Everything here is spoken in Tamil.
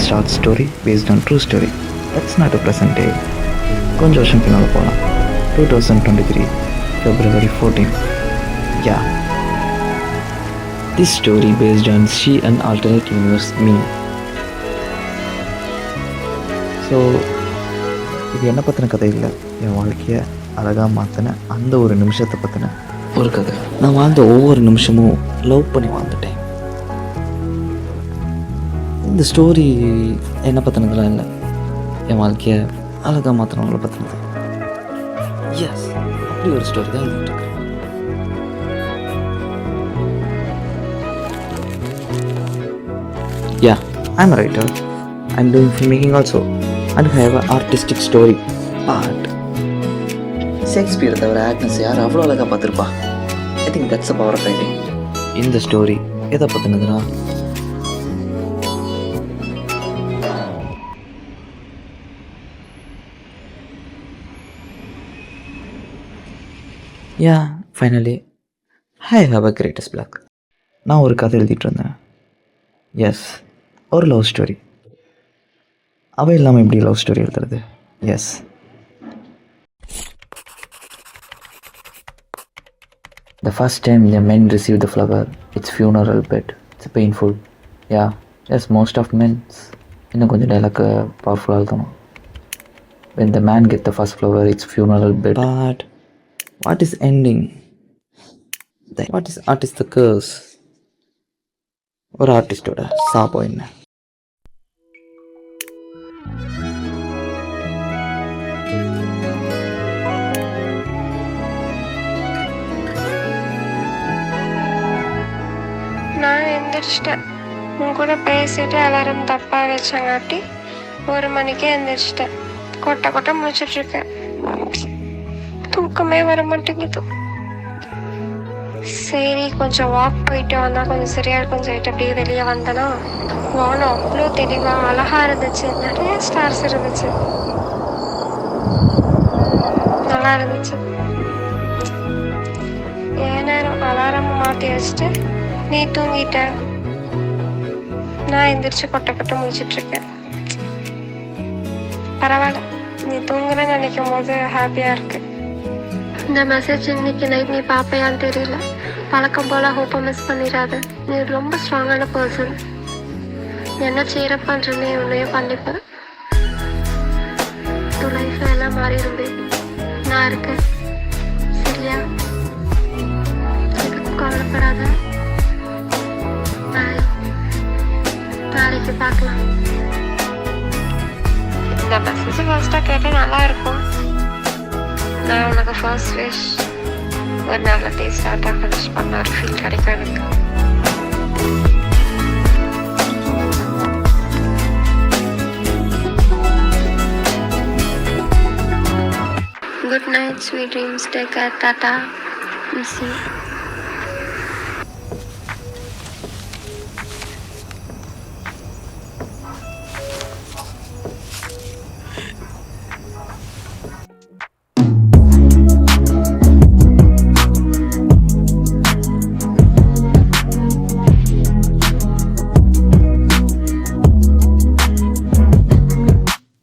Short story based on true story. That's not a present டே. கொஞ்சம் வருஷம் பின்னால் போகலாம். 2023 February 14. Yeah. This story based on She an alternate universe me. So இது என்ன பற்றின கதை இல்லை, என் வாழ்க்கையை அழகாக மாற்றின அந்த ஒரு நிமிஷத்தை பற்றின ஒரு கதை. நான் வாழ்ந்த ஒவ்வொரு நிமிஷமும் லவ் பண்ணி வாழ்ந்துட்டேன். இந்த ஸ்டோரி என்ன பற்றினதுலாம் இல்லை, என் வாழ்க்கையை அழகாக மாற்றினவங்களை பற்றினது. எஸ், அப்படி ஒரு ஸ்டோரி தான் எழுதிட்டு இருக்கேன். Yeah, I'm a writer. I'm doing filmmaking also. And I have an artistic story. But ஷேக்ஸ்பியரை தவிர ஆக்னஸ் யார் அவ்வளோ அழகாக பார்த்துருப்பா? I think that's a power of writing. இந்த ஸ்டோரி எதை பற்றினதுன்னா, finally I have a greatest block. நான் ஒரு கதை எழுதிட்டு இருந்தேன். எஸ், ஒரு லவ் ஸ்டோரி. அவள் இல்லாமல் எப்படி லவ் ஸ்டோரி எழுதுறது? Yes, the first time the men receive the flower, it's funeral bed. It's painful. Yeah, yes, most of men's இன்னும் கொஞ்சம் டைலாக் பவர்ஃபுல்லாக இருக்கணும். When the man get the first flower, it's funeral bed. But what is ending? What is the curse? ஒரு ஆர்டிஸ்டோட சாபம் என்ன? நான் எந்திரிச்சிட்டேன். உன் கூட பேசிட்டு அலாரம் தப்பாக வச்சங்காட்டி 1 மணிக்கே எந்திரிச்சிட்டேன். கொட்டை முடிச்சிட்ருக்கேன். தூக்கமே வர மாட்டேங்குது. சரி, கொஞ்சம் வாக் போயிட்டு வந்தால் கொஞ்சம் சரியாக இருக்கும் சொல்லிட்டு அப்படியே வெளியே வந்தேன்னா வானம் அவ்வளோ தெளிவாக அழகாக இருந்துச்சு. நிறைய ஸ்டார்ஸ் இருந்துச்சு, நல்லா இருந்துச்சு. ஏன் நேரம் அலாரம் மாற்றி வச்சுட்டு நீ தூங்கிட்ட. நான் எந்திரிச்சு கொட்டை முடிச்சிட்ருக்கேன். பரவாயில்ல, நீ தூங்குறேன்னு நினைக்கும் போது ஹாப்பியாக இருக்கு. இந்த மெசேஜ் இன்னைக்கு நைட் நீ பார்ப்பையான்னு தெரியல. பழக்கம் போல் ஹோப்பை மிஸ் பண்ணிடாது. நீ ரொம்ப ஸ்ட்ராங்கான பர்சன். என்ன சேரப் பண்ணுறேன்னு உன்னையும் பண்ணிப்பேன். உன் லைஃப்ல எல்லாம் மாறிடும் பேபி. நான் இருக்கேன், சரியா? எதுக்கும் கவலைப்படாத. நாளைக்கு பார்க்கலாம். இந்த மெசேஜ் ஃபர்ஸ்ட்டாக கேட்டால் நல்லா இருக்கும். நான் உனக்கு ஃபர்ஸ்ட் விஷ் ஒரு நல்ல டேஸ்டாக ஃபினிஷ் பண்ண ஒரு ஃபீல் கிடைக்கும் எனக்கு. Good night, sweet dreams, take care, Tata, miss you.